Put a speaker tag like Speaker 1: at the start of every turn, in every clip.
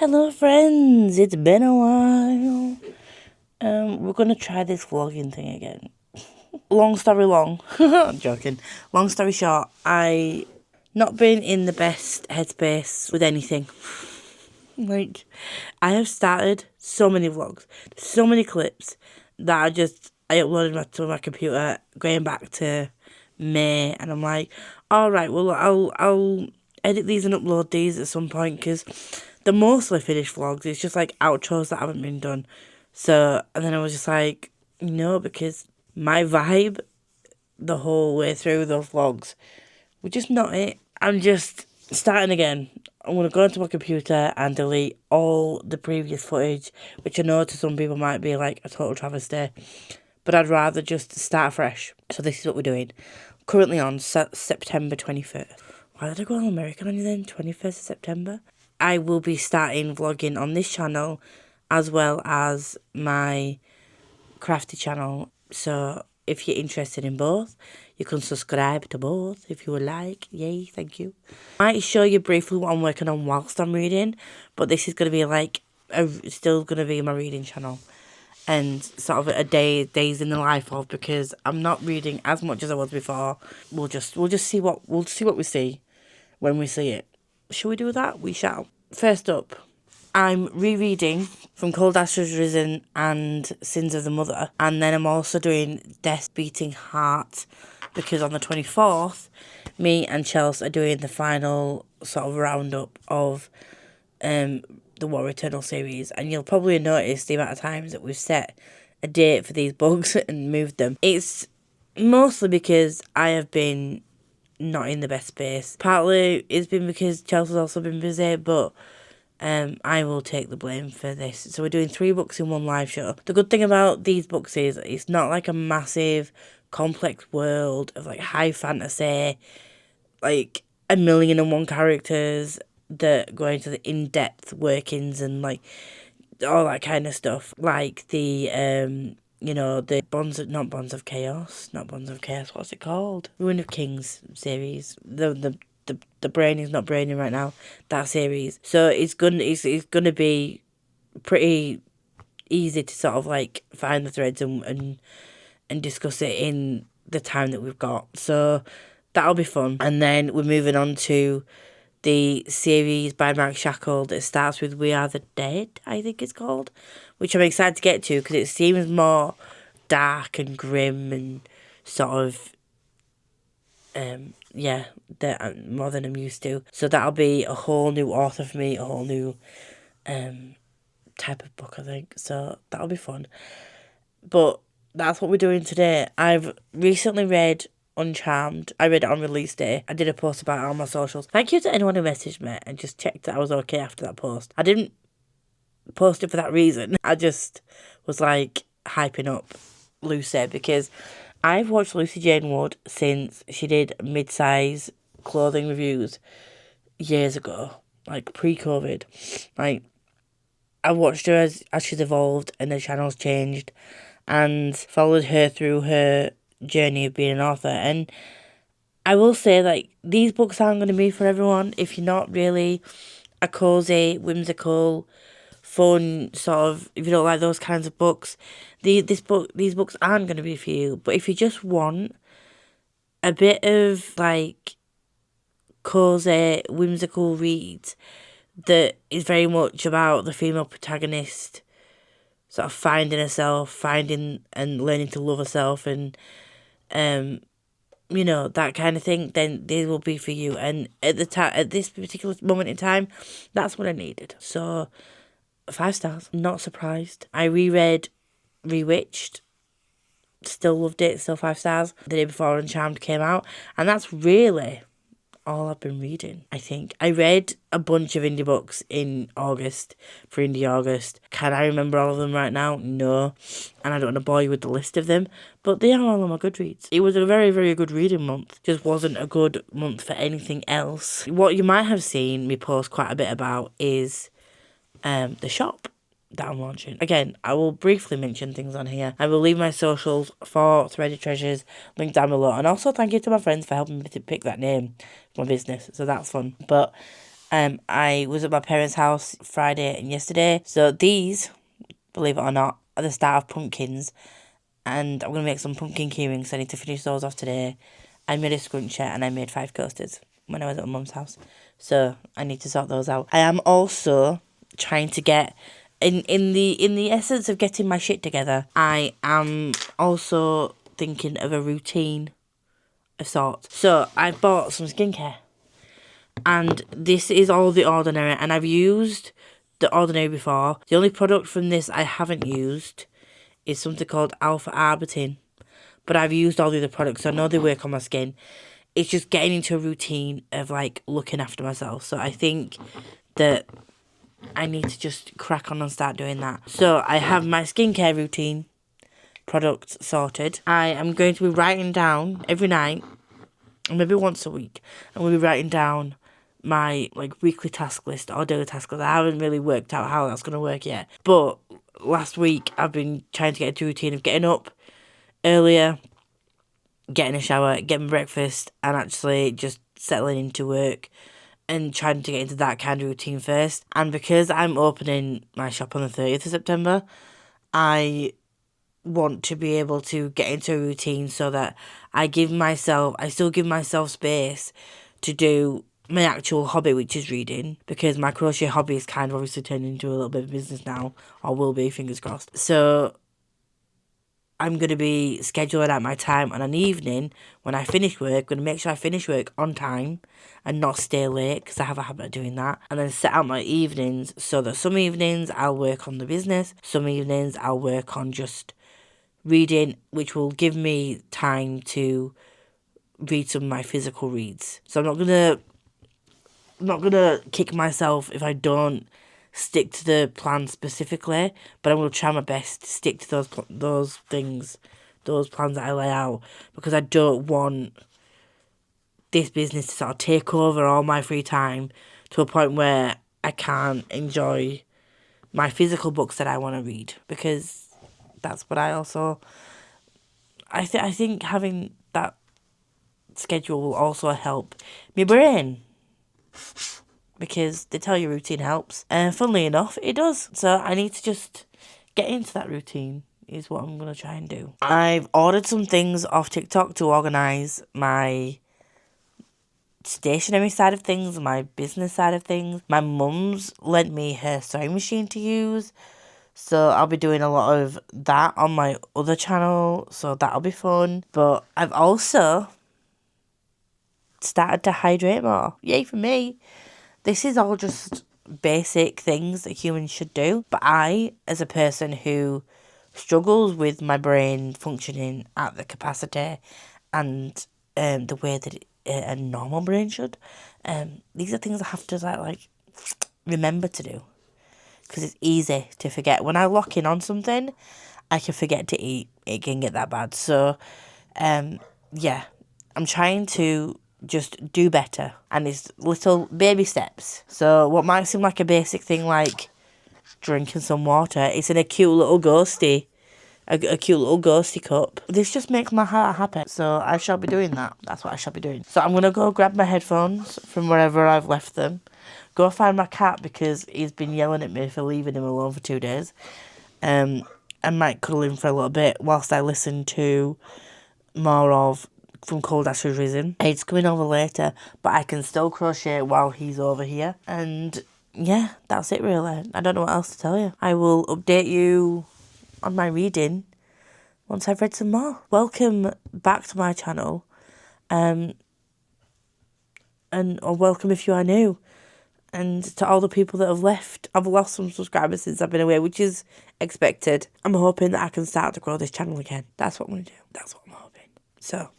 Speaker 1: Hello friends, it's been a while. We're gonna try this vlogging thing again. Long story long, I'm joking. Long story short, I not been in the best headspace with anything. Like, I have started so many vlogs, so many clips that I uploaded to my computer going back to May, and I'm like, all right, well I'll edit these and upload these at some point because they're mostly finished vlogs. It's just like outros that haven't been done. So, and then I was just like, no, because my vibe the whole way through those vlogs was just not it. I'm just starting again. I'm going to go into my computer and delete all the previous footage, which I know to some people might be like a total travesty, but I'd rather just start fresh. So this is what we're doing. Currently on September 21st. Why did I go all American on you then? 21st of September? I will be starting vlogging on this channel as well as my crafty channel. So if you're interested in both, you can subscribe to both if you would like. Yay, thank you. I might show you briefly what I'm working on whilst I'm reading, but this is going to be like still going to be my reading channel and sort of days in the life of, because I'm not reading as much as I was before. We'll just see what we see when we see it. Shall we do that? We shall. First up, I'm rereading From Cold Ashes Risen and Sins of the Mother. And then I'm also doing Death Beating Heart, because on the 24th, me and Chels are doing the final sort of roundup of the War Eternal series. And you'll probably notice the amount of times that we've set a date for these books and moved them. It's mostly because I have been not in the best space. Partly it's been because Chelsea's also been busy, but I will take the blame for this. So we're doing 3 books in one live show. The good thing about these books is it's not like a massive, complex world of like high fantasy, like 1,000,001 characters that go into the in-depth workings and like all that kind of stuff. Like the the Bonds of Chaos, what's it called? Ruin of Kings series. The brain is not braining right now, that series. So it's gonna be pretty easy to sort of like find the threads and discuss it in the time that we've got. So that'll be fun. And then we're moving on to the series by Mark Shackle that starts with We Are the Dead, I think it's called, which I'm excited to get to because it seems more dark and grim and sort of more than I'm used to. So that'll be a whole new author for me, a whole new type of book, I think. So that'll be fun. But that's what we're doing today. I've recently read Uncharmed. I read it on release day. I did a post about it on my socials. Thank you to anyone who messaged me and just checked that I was okay after that post. I didn't post it for that reason. I just was like hyping up Lucy because I've watched Lucy Jane Wood since she did mid-size clothing reviews years ago, like pre-COVID. Like, I watched her as she's evolved and her channel's changed and followed her through her journey of being an author. And I will say, like, these books aren't going to be for everyone. If you're not really a cozy, whimsical, fun sort of, if you don't like those kinds of books, these books aren't going to be for you. But if you just want a bit of like cozy, whimsical read that is very much about the female protagonist sort of finding herself, finding and learning to love herself, and that kind of thing, then they will be for you. And at this particular moment in time, that's what I needed. So 5 stars. Not surprised. I reread Rewitched. Still loved it. Still 5 stars. The day before Uncharmed came out. And that's really all I've been reading, I think. I read a bunch of indie books in August, for Indie August. Can I remember all of them right now? No. And I don't want to bore you with the list of them, but they are all on my Goodreads. It was a very, very good reading month. Just wasn't a good month for anything else. What you might have seen me post quite a bit about is the shop that I'm launching. Again, I will briefly mention things on here. I will leave my socials for Threaded Treasures linked down below. And also thank you to my friends for helping me to pick that name for my business. So that's fun. But I was at my parents' house Friday and yesterday. So these, believe it or not, are the start of pumpkins. And I'm going to make some pumpkin key rings. So I need to finish those off today. I made a scrunchie and I made 5 coasters when I was at my mum's house. So I need to sort those out. I am also trying to get... In the essence of getting my shit together, I am also thinking of a routine of sorts. So I bought some skincare. And this is all The Ordinary. And I've used The Ordinary before. The only product from this I haven't used is something called Alpha Arbutin. But I've used all the other products, so I know they work on my skin. It's just getting into a routine of, like, looking after myself. So I think that I need to just crack on and start doing that. So I have my skincare routine products sorted. I am going to be writing down every night, or maybe once a week, I'm going to be writing down my, like, weekly task list or daily task list. I haven't really worked out how that's going to work yet. But last week, I've been trying to get into a routine of getting up earlier, getting a shower, getting breakfast, and actually just settling into work and trying to get into that kind of routine first. And because I'm opening my shop on the 30th of September, I want to be able to get into a routine so that I still give myself space to do my actual hobby, which is reading, because my crochet hobby is kind of obviously turned into a little bit of business now, or will be, fingers crossed. So I'm going to be scheduling out my time on an evening when I finish work. I'm going to make sure I finish work on time and not stay late, because I have a habit of doing that. And then set out my evenings so that some evenings I'll work on the business, some evenings I'll work on just reading, which will give me time to read some of my physical reads. So I'm not gonna kick myself if I don't stick to the plan specifically, but I'm gonna try my best to stick to those things, those plans that I lay out, because I don't want this business to sort of take over all my free time to a point where I can't enjoy my physical books that I want to read, because that's what I also... I think having that schedule will also help my brain, because they tell you routine helps, and funnily enough, it does. So I need to just get into that routine is what I'm going to try and do. I've ordered some things off TikTok to organise my stationery side of things, my business side of things. My mum's lent me her sewing machine to use, so I'll be doing a lot of that on my other channel, so that'll be fun. But I've also started to hydrate more. Yay for me. This is all just basic things that humans should do. But I, as a person who struggles with my brain functioning at the capacity and the way that a normal brain should, these are things I have to like remember to do, because it's easy to forget. When I lock in on something, I can forget to eat. It can get that bad. So, yeah, I'm trying to just do better, and it's little baby steps. So what might seem like a basic thing, like drinking some water, it's in a cute little ghosty, a cute little ghosty cup. This just makes my heart happy, so I shall be doing that. That's what I shall be doing. So I'm gonna go grab my headphones from wherever I've left them, go find my cat, because he's been yelling at me for leaving him alone for 2 days. I might cuddle him for a little bit whilst I listen to more of From Cold Ashes Risen. It's coming over later, but I can still crochet while he's over here. And yeah, that's it really. I don't know what else to tell you. I will update you on my reading once I've read some more. Welcome back to my channel. Or welcome if you are new. And to all the people that have left, I've lost some subscribers since I've been away, which is expected. I'm hoping that I can start to grow this channel again. That's what I'm going to do. That's what I'm hoping. So,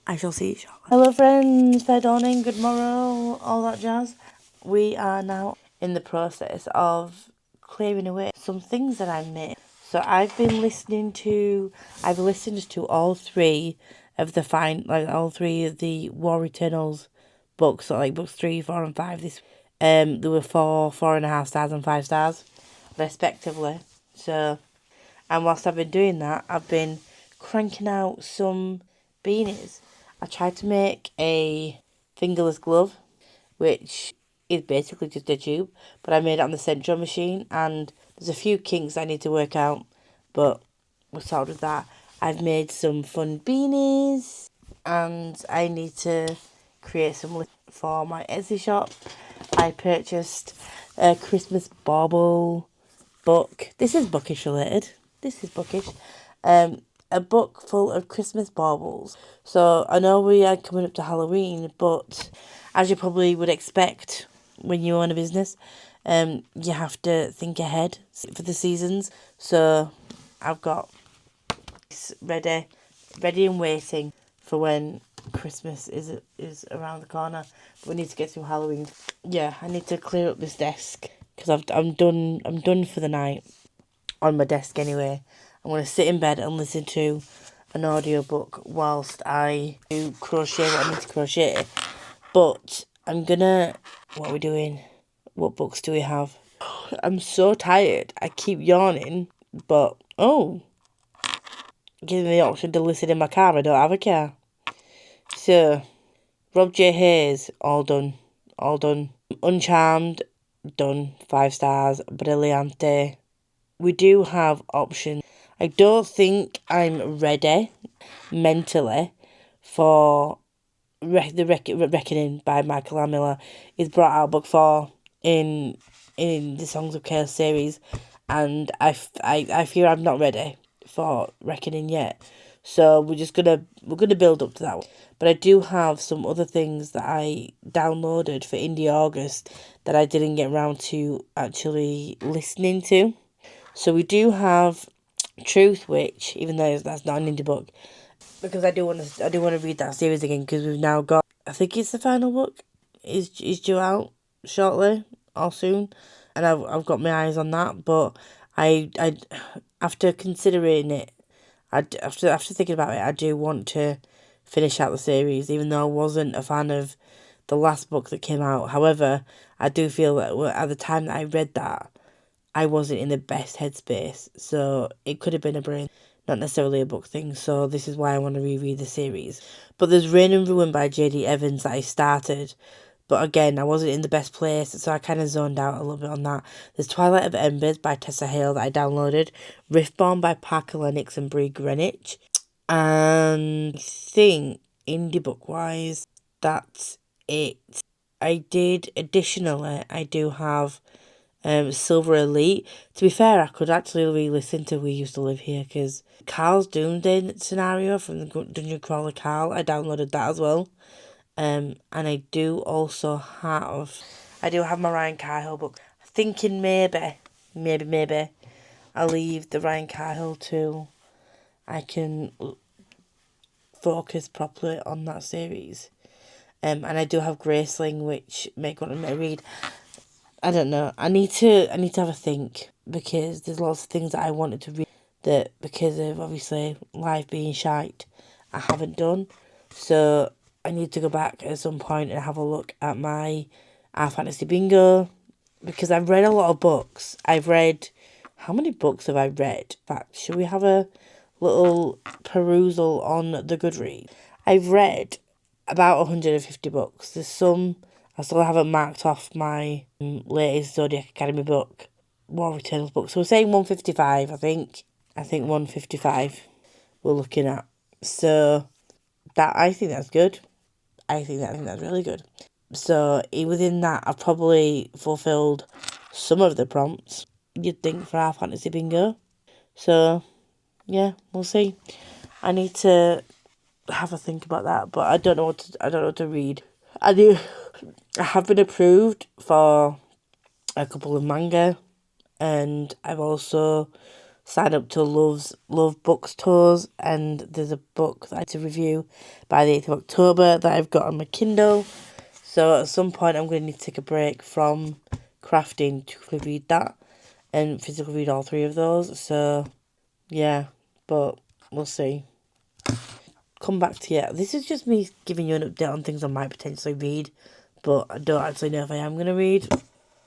Speaker 1: I shall see you shortly. Hello friends, fair dawning, good morrow, all that jazz. We are now in the process of clearing away some things that I made. So I've listened to all three of the War Eternals books, so like books 3, 4 and 5. There were 4, 4.5 stars and 5 stars respectively. So, and whilst I've been doing that, I've been cranking out some beanies. I tried to make a fingerless glove, which is basically just a tube, but I made it on the Centro machine, and there's a few kinks I need to work out, but we're sorted with that. I've made some fun beanies, and I need to create some lists for my Etsy shop. I purchased a Christmas bauble book. This is bookish related. This is bookish. A book full of Christmas baubles. So I know we are coming up to Halloween, but as you probably would expect when you own a business, you have to think ahead for the seasons. So I've got this ready and waiting for when Christmas is around the corner. But we need to get through Halloween. Yeah, I need to clear up this desk because I'm done for the night on my desk anyway. I'm going to sit in bed and listen to an audiobook whilst I do crochet what I need to crochet. But I'm gonna... What are we doing? What books do we have? I'm so tired. I keep yawning, but... Oh! Giving me the option to listen in my car. I don't have a car. So, Rob J. Hayes, all done. All done. Uncharmed, done. 5 stars. Brilliante. We do have options. I don't think I'm ready mentally for the Reckoning by Michael R. Miller. He's brought out book 4 in the Songs of Chaos series, and I fear I'm not ready for Reckoning yet. So we're gonna build up to that one. But I do have some other things that I downloaded for Indie August that I didn't get around to actually listening to. So we do have Truth Witch, even though that's not an indie book, because I do want to read that series again, because we've now got, I think it's the final book is due out shortly or soon, and I've got my eyes on that. But I after considering it, after thinking about it, I do want to finish out the series, even though I wasn't a fan of the last book that came out. However, I do feel that at the time that I read that, I wasn't in the best headspace, so it could have been a brain, not necessarily a book thing. So this is why I want to reread the series. But there's Rain and Ruin by J.D. Evans that I started, but again, I wasn't in the best place, so I kind of zoned out a little bit on that. There's Twilight of Embers by Tessa Hale that I downloaded, Riftborn by Parker Lennox and Brie Greenwich, and I think indie book wise, that's it. I do have Silver Elite. To be fair, I could actually re-listen to We Used to Live Here, because Carl's Doomsday scenario from the Dungeon Crawler Carl, I downloaded that as well. And I do also have... I do have my Ryan Cahill book. Thinking maybe I'll leave the Ryan Cahill till I can focus properly on that series. And I do have Graceling, which make one of me read. I don't know. I need to have a think, because there's lots of things that I wanted to read that, because of obviously life being shite, I haven't done. So I need to go back at some point and have a look at my Our Fantasy Bingo, because I've read a lot of books. How many books have I read? In fact, should we have a little perusal on the Goodreads? I've read about 150 books. There's some I still haven't marked off my latest Zodiac Academy book, War Eternals book. So we're saying 155, I think. I think 155 we're looking at. So I think that's good. I think that's really good. So within that, I've probably fulfilled some of the prompts you'd think for Our Fantasy Bingo. So yeah, we'll see. I need to have a think about that, but I don't know what to read. I have been approved for a couple of manga, and I've also signed up to Love Bookstores, and there's a book that I have to review by the 8th of October that I've got on my Kindle. So at some point I'm going to need to take a break from crafting to read that and physically read all 3 of those. So yeah, but we'll see. Come back to you. This is just me giving you an update on things I might potentially read, but I don't actually know if I am going to read.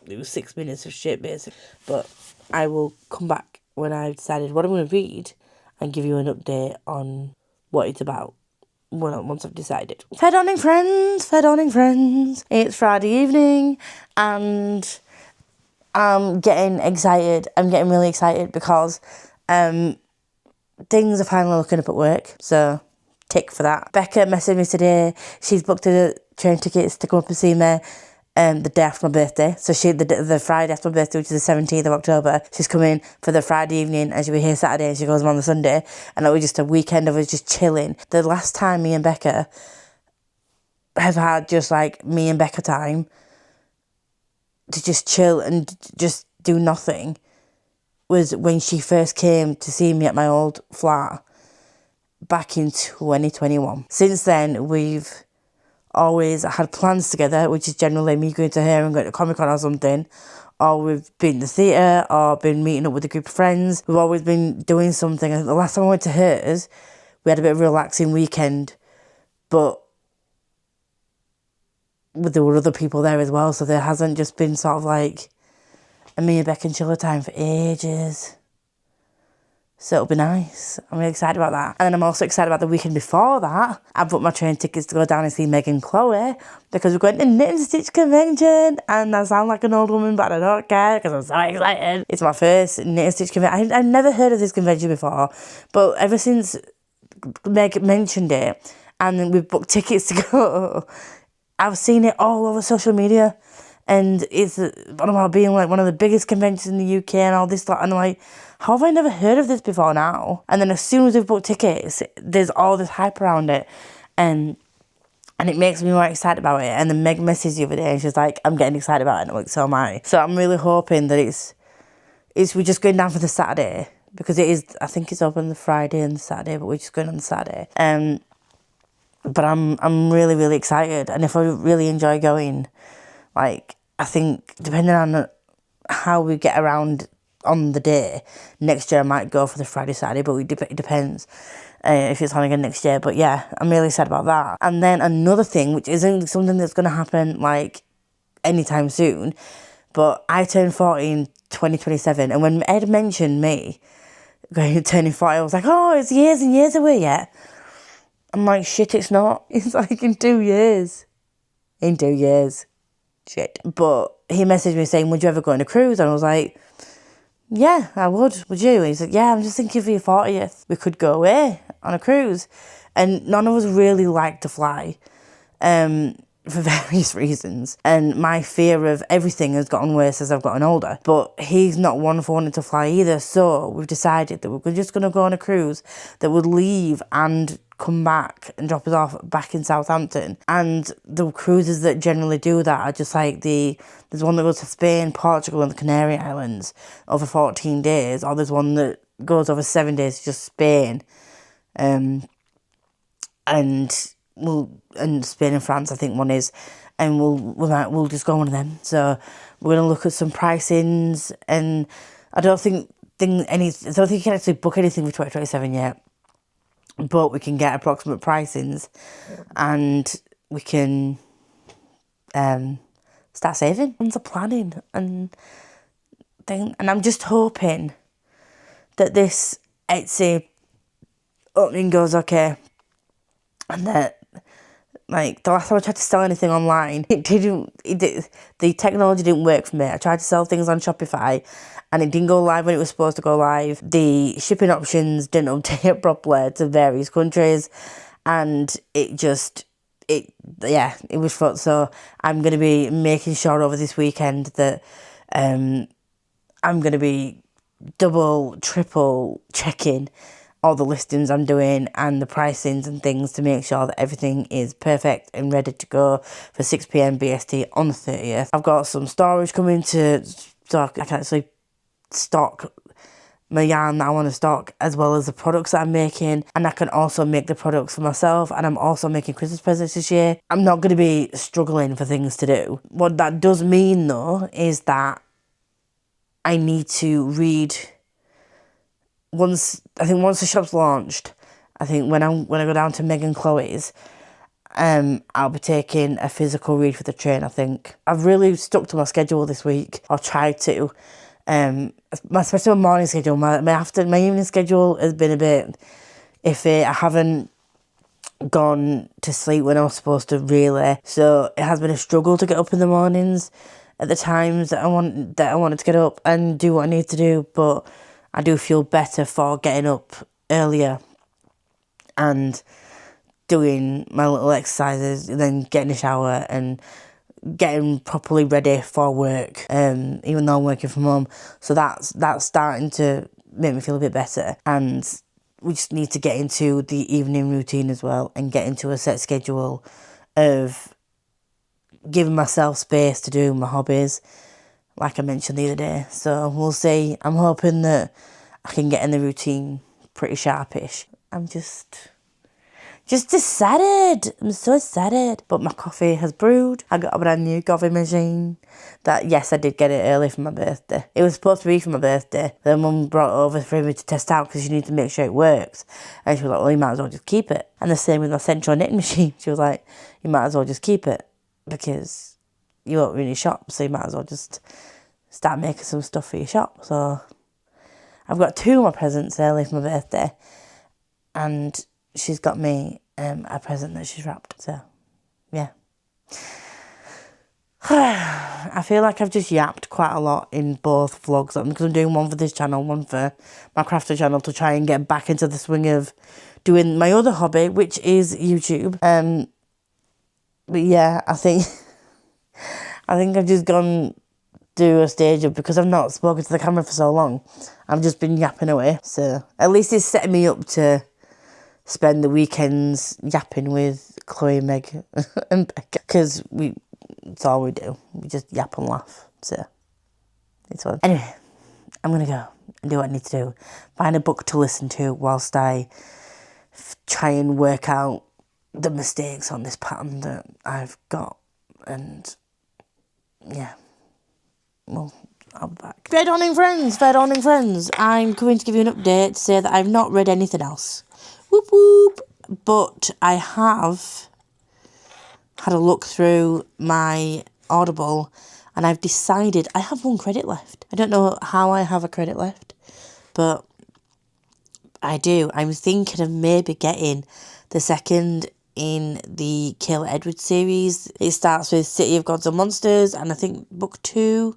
Speaker 1: It was 6 minutes of shit, basically. But I will come back when I've decided what I'm going to read and give you an update on what it's about. well, once I've decided. Fair dawning friends. It's Friday evening and I'm getting excited. I'm getting really excited because things are finally looking up at work. So, tick for that. Becca messaged me today. She's booked the train tickets to come up and see me the day after my birthday. So the Friday after my birthday, which is the 17th of October, she's coming for the Friday evening and she'll be here Saturday and she goes on the Sunday. And it was just a weekend of us just chilling. The last time me and Becca have had just like me and Becca time to just chill and just do nothing was when she first came to see me at my old flat back in 2021. Since then, we've always had plans together, which is generally me going to her and going to Comic-Con or something, or we've been to the theatre or been meeting up with a group of friends. We've always been doing something. And the last time I went to hers, we had a bit of a relaxing weekend, but there were other people there as well, so there hasn't just been sort of like a me and Beck and chiller time for ages. So it'll be nice. I'm really excited about that. And then I'm also excited about the weekend before that. I booked my train tickets to go down and see Meg and Chloe because we're going to Knit and Stitch convention. And I sound like an old woman, but I don't care because I'm so excited. It's my first Knit and Stitch convention. I've never heard of this convention before, but ever since Meg mentioned it and we've booked tickets to go, I've seen it all over social media. And it's about being like one of the biggest conventions in the UK and all this stuff. And I'm like, how have I never heard of this before now? And then as soon as we've booked tickets, there's all this hype around it. And it makes me more excited about it. And then Meg messaged the other day and she's like, I'm getting excited about it. And I'm like, so am I. So I'm really hoping that we're just going down for the Saturday. Because it is, I think it's open the Friday and the Saturday, but we're just going on the Saturday. But I'm really, really excited. And if I really enjoy going, like, I think depending on how we get around on the day, next year I might go for the Friday, Saturday, but it depends if it's on again next year. But yeah, I'm really excited about that. And then another thing, which isn't something that's going to happen like anytime soon, but I turned 40 in 2027. And when Ed mentioned me turning 40, I was like, oh, it's years and years away yet. I'm like, shit, it's not. It's like in 2 years. In 2 years. Shit. But he messaged me saying, would you ever go on a cruise? And I was like, yeah, I would. Would you? And he's like, yeah, I'm just thinking for your 40th. We could go away on a cruise. And none of us really like to fly for various reasons. And my fear of everything has gotten worse as I've gotten older. But he's not one for wanting to fly either. So we've decided that we're just going to go on a cruise that would leave and come back and drop us off back in Southampton. And the cruises that generally do that are just like there's one that goes to Spain, Portugal and the Canary Islands over 14 days, or there's one that goes over 7 days to just Spain, and Spain and France I think one is, and we'll just go on one of them. So we're gonna look at some pricings, and I don't think you can actually book anything for 2027 yet. But we can get approximate pricings and we can start saving. And the planning and thing. And I'm just hoping that this Etsy opening goes okay. And that, like, the last time I tried to sell anything online, the technology didn't work for me. I tried to sell things on Shopify and it didn't go live when it was supposed to go live. The shipping options didn't update properly to various countries, and it was fucked. So I'm going to be making sure over this weekend that I'm going to be double, triple checking all the listings I'm doing and the pricings and things to make sure that everything is perfect and ready to go for 6 p.m. BST on the 30th. I've got some storage coming to stock. I can actually stock my yarn that I want to stock, as well as the products that I'm making, and I can also make the products for myself. And I'm also making Christmas presents this year. I'm not going to be struggling for things to do. What that does mean though is that I need to read once the shop's launched. I think when I go down to Meg and Chloe's, I'll be taking a physical read for the train. I think I've really stuck to my schedule this week, or tried to. Especially my morning schedule. My evening schedule has been a bit iffy. I haven't gone to sleep when I was supposed to, really. So it has been a struggle to get up in the mornings at the times that I wanted to get up and do what I need to do. But I do feel better for getting up earlier and doing my little exercises, and then getting a shower and getting properly ready for work, even though I'm working from home. So that's starting to make me feel a bit better. And we just need to get into the evening routine as well, and get into a set schedule of giving myself space to do my hobbies, like I mentioned the other day. So we'll see. I'm hoping that I can get in the routine pretty sharpish. I'm just excited. I'm so excited. But my coffee has brewed. I got a brand new coffee machine. That, yes, I did get it early for my birthday. It was supposed to be for my birthday. Then Mum brought it over for me to test out because you need to make sure it works. And she was like, well, you might as well just keep it. And the same with my central knitting machine. She was like, you might as well just keep it because you won't really shop. So you might as well just start making some stuff for your shop. So I've got 2 of my presents early for my birthday. And she's got me a present that she's wrapped. So, yeah. I feel like I've just yapped quite a lot in both vlogs, because I'm doing one for this channel, one for my crafter channel, to try and get back into the swing of doing my other hobby, which is YouTube. But yeah, I think I've just gone through a stage of, because I've not spoken to the camera for so long, I've just been yapping away. So at least it's setting me up to spend the weekends yapping with Chloe, Meg and Becca, because it's all we do. We just yap and laugh. So it's fun. Anyway, I'm going to go and do what I need to do. Find a book to listen to whilst I try and work out the mistakes on this pattern that I've got. And yeah, well, I'll be back. Fair dawning friends. I'm going to give you an update to say that I've not read anything else. Whoop whoop. But I have had a look through my Audible, and I've decided I have 1 credit left. I don't know how I have a credit left, but I do. I'm thinking of maybe getting the second in the Kayla Edwards series. It starts with City of Gods and Monsters, and I think book 2,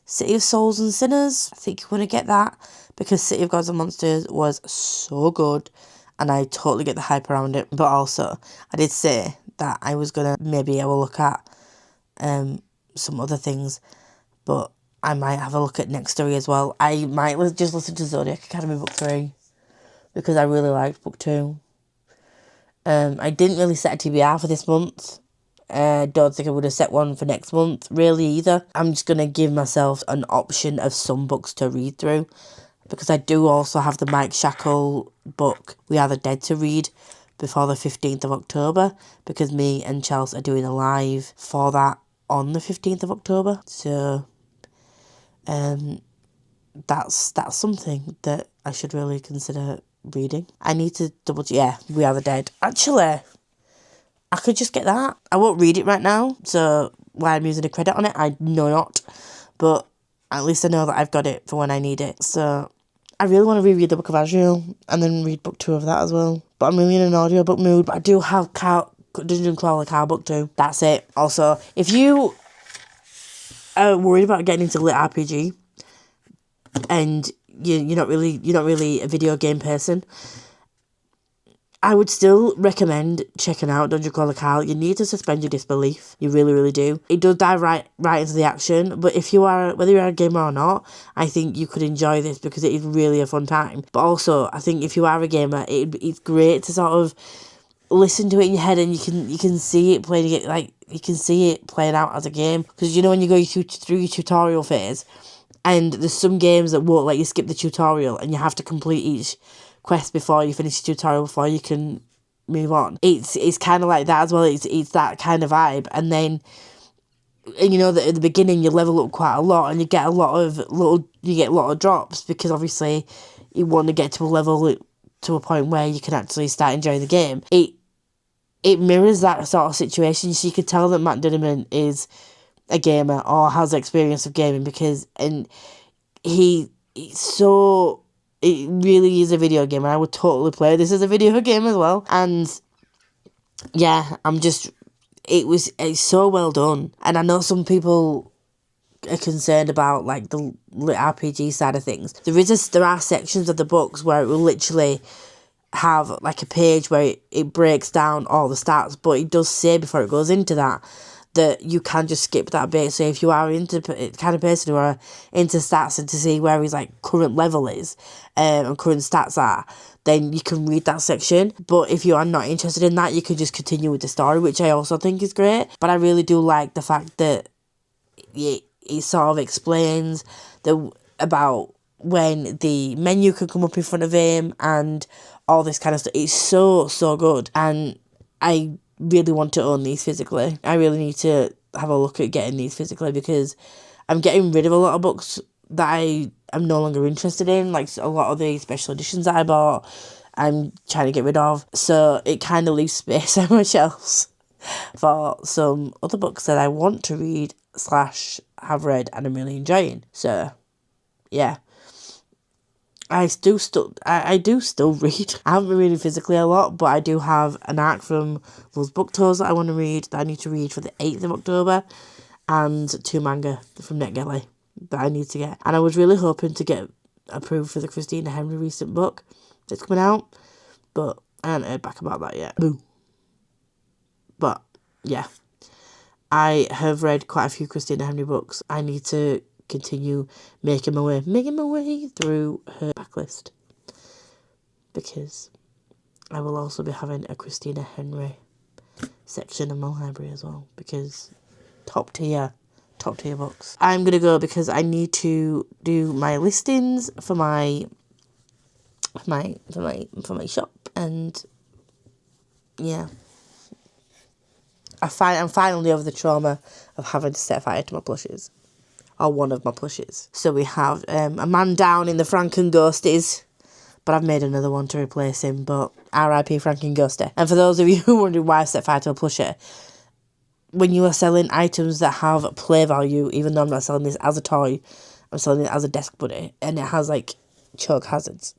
Speaker 1: City of Souls and Sinners. I think you want to get that, because City of Gods and Monsters was so good, and I totally get the hype around it. But also, I did say that I was going to maybe have a look at some other things, but I might have a look at Next Story as well. I might just listen to Zodiac Academy book 3, because I really liked book 2. I didn't really set a TBR for this month. Don't think I would have set one for next month, really, either. I'm just going to give myself an option of some books to read through, because I do also have the Mike Shackle book, We Are the Dead, to read before the 15th of October, because me and Chels are doing a live for that on the 15th of October. So that's something that I should really consider reading. I need to double check. Yeah, We Are the Dead. Actually, I could just get that. I won't read it right now, so why I'm using a credit on it, I know not. But at least I know that I've got it for when I need it. So I really want to reread the Book of Azrael and then read book 2 of that as well. But I'm really in an audiobook mood. But I do have Dungeon Crawler Car book 2. That's it. Also, if you are worried about getting into lit RPG and you're not really a video game person, I would still recommend checking out Dungeon Crawler Carl. You need to suspend your disbelief. You really, really do. It does dive right into the action, but whether you're a gamer or not, I think you could enjoy this, because it is really a fun time. But also, I think if you are a gamer, it's great to sort of listen to it in your head, and you can see it playing it, like you can see it playing out as a game. Because when you go through your tutorial phase, and there's some games that won't let you skip the tutorial, and you have to complete each quest before you finish the tutorial before you can move on. It's kind of like that as well. It's that kind of vibe. And then, and that at the beginning you level up quite a lot, and you get a lot of drops, because obviously you want to get to a level, to a point where you can actually start enjoying the game. It mirrors that sort of situation, so you could tell that Matt Dinniman is a gamer or has experience of gaming, because it really is a video game, and I would totally play this as a video game as well. And yeah, it's so well done. And I know some people are concerned about like the RPG side of things. There are sections of the books where it will literally have like a page where it breaks down all the stats, but it does say before it goes into that you can just skip that bit. So if you are into kind of person who are into stats and to see where his like current level is and current stats are, then you can read that section. But if you are not interested in that, you can just continue with the story, which I also think is great. But I really do like the fact that it sort of explains about when the menu can come up in front of him and all this kind of stuff. It's so good, and I really want to own these physically. I really need to have a look at getting these physically, because I'm getting rid of a lot of books that I am no longer interested in. Like a lot of the special editions that I bought, I'm trying to get rid of. So it kind of leaves space on my shelves for some other books that I want to read / have read and I'm really enjoying. So yeah, I do still read. I haven't been reading physically a lot, but I do have an arc from those Booktours that I want to read, that I need to read for the 8th of October, and 2 manga from NetGalley that I need to get. And I was really hoping to get approved for the Christina Henry recent book that's coming out, but I haven't heard back about that yet. Boo. But yeah, I have read quite a few Christina Henry books. I need to continue making my way through her backlist, because I will also be having a Christina Henry section in my library as well, because top tier books. I'm gonna go because I need to do my listings for my shop, and yeah, I'm finally over the trauma of having to set fire to my plushes. Or one of my plushes. So we have a man down in the Franken Ghosties, but I've made another one to replace him, but R.I.P. Franken Ghosty. And for those of you who are wondering why I set fire to a plushie, when you are selling items that have play value, even though I'm not selling this as a toy, I'm selling it as a desk buddy, and it has like choke hazards,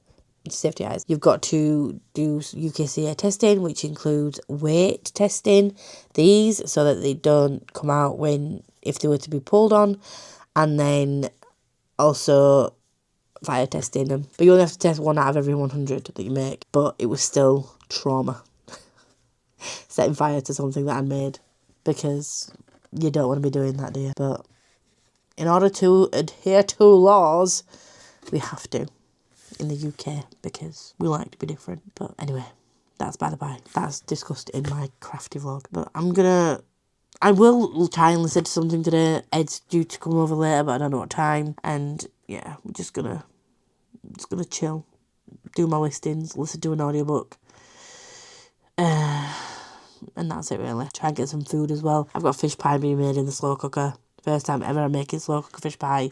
Speaker 1: safety eyes, you've got to do UKCA testing, which includes weight testing these so that they don't come out if they were to be pulled on, and then also fire testing them. But you only have to test 1 out of every 100 that you make. But it was still trauma setting fire to something that I made, because you don't want to be doing that, do you? But in order to adhere to laws, we have to in the UK, because we like to be different. But anyway, that's by the by. That's discussed in my crafty vlog. But I will try and listen to something today. Ed's due to come over later, but I don't know what time. And yeah, I'm just gonna chill, do my listings, listen to an audiobook. And that's it really. Try and get some food as well. I've got fish pie being made in the slow cooker. First time ever I'm making slow cooker fish pie.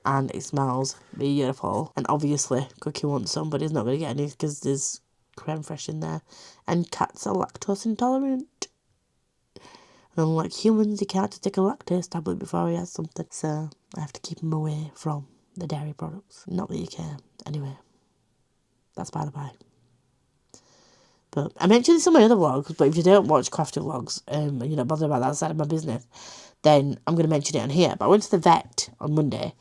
Speaker 1: And it smells beautiful. And obviously, Cookie wants some, but he's not going to get any because there's creme fraiche in there. And cats are lactose intolerant. And unlike humans, he can't just take a lactose tablet before he has something. So I have to keep him away from the dairy products. Not that you care. Anyway, that's by the by. But I mentioned this on my other vlogs, but if you don't watch crafty vlogs and you're not bothered about that side of my business, then I'm going to mention it on here. But I went to the vet on Monday,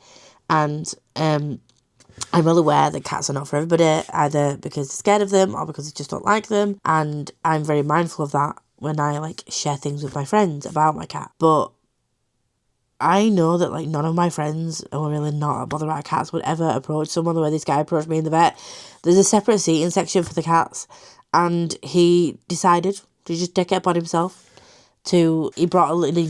Speaker 1: and I'm well aware that cats are not for everybody, either because they're scared of them or because they just don't like them. And I'm very mindful of that when I share things with my friends about my cat. But I know that none of my friends who are really not bothered about cats would ever approach someone the way this guy approached me in the vet. There's a separate seating section for the cats, and he decided to just take it upon himself he brought a little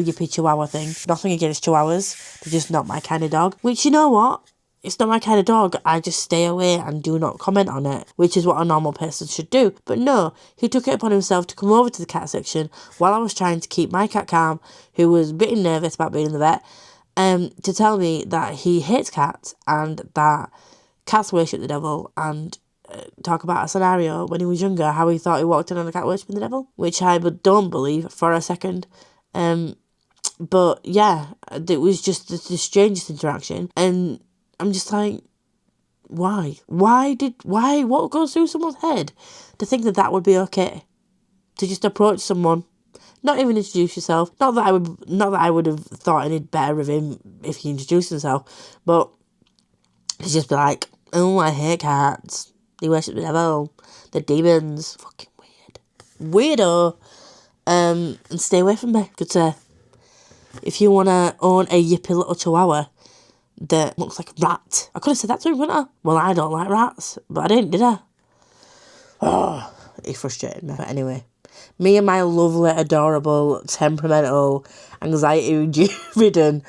Speaker 1: yippy chihuahua thing. Nothing against chihuahuas, they're just not my kind of dog. Which, you know what? It's not my kind of dog. I just stay away and do not comment on it, which is what a normal person should do. But no, he took it upon himself to come over to the cat section while I was trying to keep my cat calm, who was a bit nervous about being in the vet, to tell me that he hates cats and that cats worship the devil, and talk about a scenario when he was younger, how he thought he walked in on a cat worshipping the devil, which I don't believe for a second. But yeah, it was just the strangest interaction, and I'm just like, why? What goes through someone's head to think that would be okay? to just approach someone, not even introduce yourself. Not that I would have thought any better of him if he introduced himself, but to just be like, oh, I hate cats. They worship the devil. They're demons. Fucking weird. Weirdo. And stay away from me. Could say, if you want to own a yippy little chihuahua that looks like a rat, I could have said that to him, couldn't I? Well, I don't like rats, but I didn't, did I? Oh, he frustrated me. But anyway, me and my lovely, adorable, temperamental, anxiety-ridden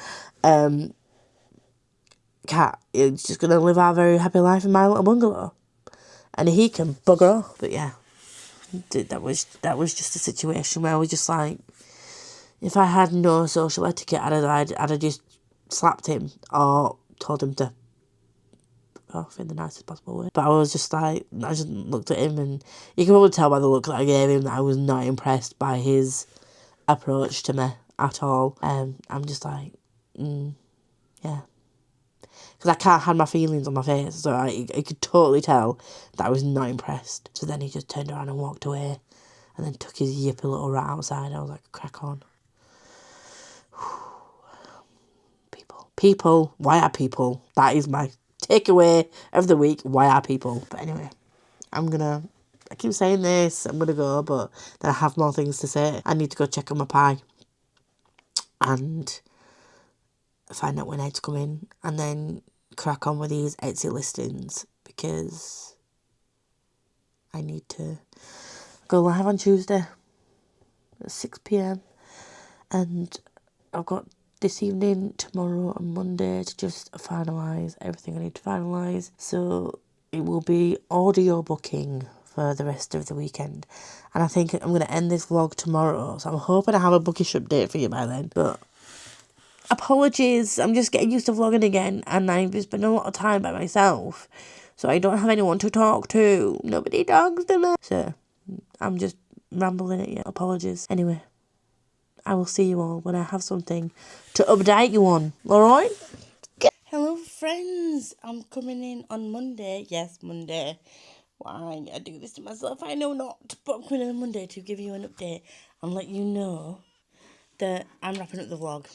Speaker 1: cat is just going to live our very happy life in my little bungalow. And he can bugger off. But yeah, that was just a situation where I was just like, if I had no social etiquette, I'd have just slapped him or told him to off in the nicest possible way. But I was just like, I just looked at him, and you can probably tell by the look that I gave him that I was not impressed by his approach to me at all. I'm just like, yeah. Because I can't hide my feelings on my face, so I could totally tell that I was not impressed. So then he just turned around and walked away, and then took his yippy little rat outside. I was like, crack on. People, why are people? That is my takeaway of the week. Why are people? But anyway, I keep saying this, I'm going to go, but then I have more things to say. I need to go check on my pie and find out when eggs come in, and then crack on with these Etsy listings, because I need to go live on Tuesday at 6 p.m. and I've got this evening, tomorrow and Monday to just finalise everything I need to finalise. So it will be audio booking for the rest of the weekend. And I think I'm going to end this vlog tomorrow. So I'm hoping I have a bookish update for you by then. But apologies, I'm just getting used to vlogging again. And I've spent a lot of time by myself. So I don't have anyone to talk to. Nobody talks to me. So I'm just rambling at you. Apologies. Anyway, I will see you all when I have something to update you on. Alright? Hello friends, I'm coming in on Monday. Yes, Monday. Why I do this to myself, I know not. But I'm coming in on Monday to give you an update and let you know that I'm wrapping up the vlog.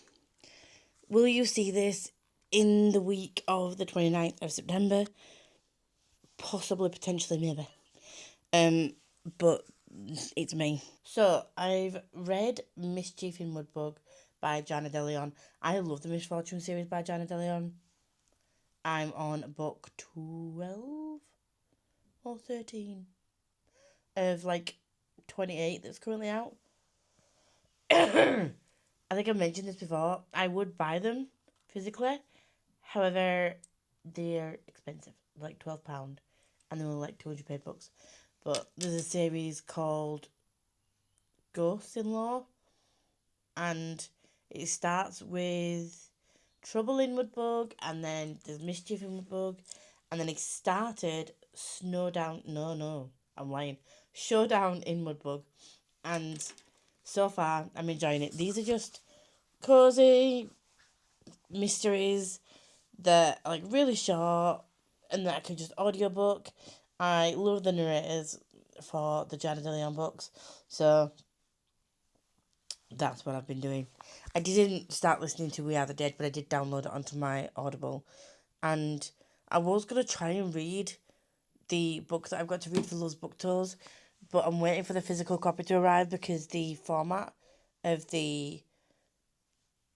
Speaker 1: Will you see this in the week of the 29th of September? Possibly, potentially, maybe. But it's me. So, I've read Mischief in Mudbug by Jana De Leon. I love the Misfortune series by Jana De Leon. I'm on book 12 or 13 of 28 that's currently out. I think I mentioned this before. I would buy them physically. However, they're expensive, like £12, and they were like 200 paid books. But there's a series called Ghosts-in-Law, and it starts with Trouble in Mudbug, and then there's Mischief in Mudbug, and then it started Showdown in Mudbug, and so far I'm enjoying it. These are just cozy mysteries that are really short and that I can just audiobook. I love the narrators for the Jana De Leon books, so that's what I've been doing. I didn't start listening to We Are the Dead, but I did download it onto my Audible. And I was going to try and read the book that I've got to read for those Booktours, but I'm waiting for the physical copy to arrive because the format of the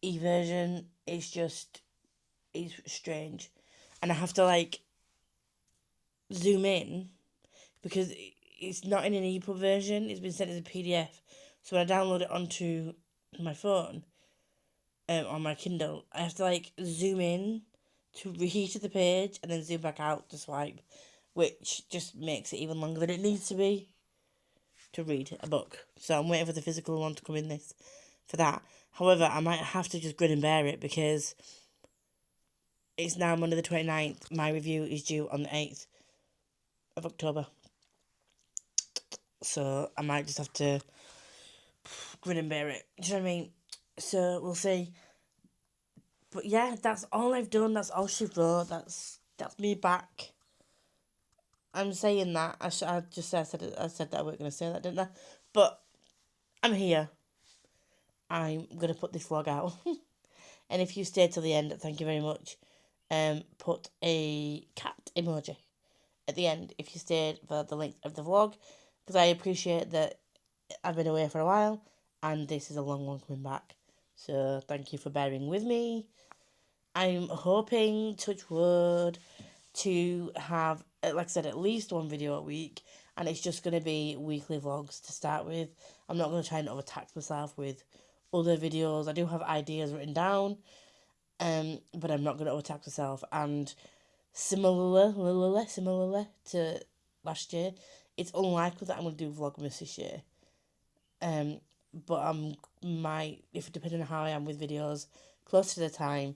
Speaker 1: e-version is strange. And I have to, zoom in because it's not in an EPUB version. It's been sent as a PDF. So when I download it onto my phone, on my Kindle, I have to zoom in to read the page and then zoom back out to swipe, which just makes it even longer than it needs to be to read a book. So I'm waiting for the physical one to come in for that. However, I might have to just grin and bear it because it's now Monday the 29th. My review is due on the 8th of October. So I might just have to grin and bear it. Do you know what I mean? So we'll see. But yeah, that's all I've done. That's all she wrote. That's me back. I'm saying that. I said that I wasn't going to say that, didn't I? But I'm here. I'm going to put this vlog out. And if you stayed till the end, thank you very much. Put a cat emoji at the end if you stayed for the length of the vlog, because I appreciate that I've been away for a while and this is a long one coming back. So thank you for bearing with me. I'm hoping, touch wood, to have, like I said, at least one video a week, and it's just going to be weekly vlogs to start with. I'm not going to try and overtax myself with other videos. I do have ideas written down, but I'm not going to overtax myself. And similarly to last year, it's unlikely that I'm going to do Vlogmas this year. But if depending on how I am with videos, close to the time,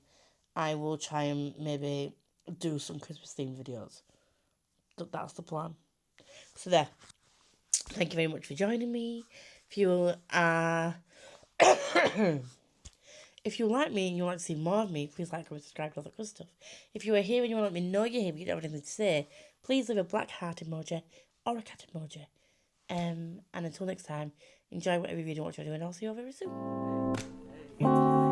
Speaker 1: I will try and maybe do some Christmas themed videos. That's the plan. So there. Thank you very much for joining me. If you are if you like me and you want to see more of me, please like, comment, subscribe, all that good stuff. If you are here and you want to let me know you're here but you don't have anything to say, please leave a black heart emoji or a cat emoji. And until next time, enjoy whatever video you want to do, and I'll see you all very soon.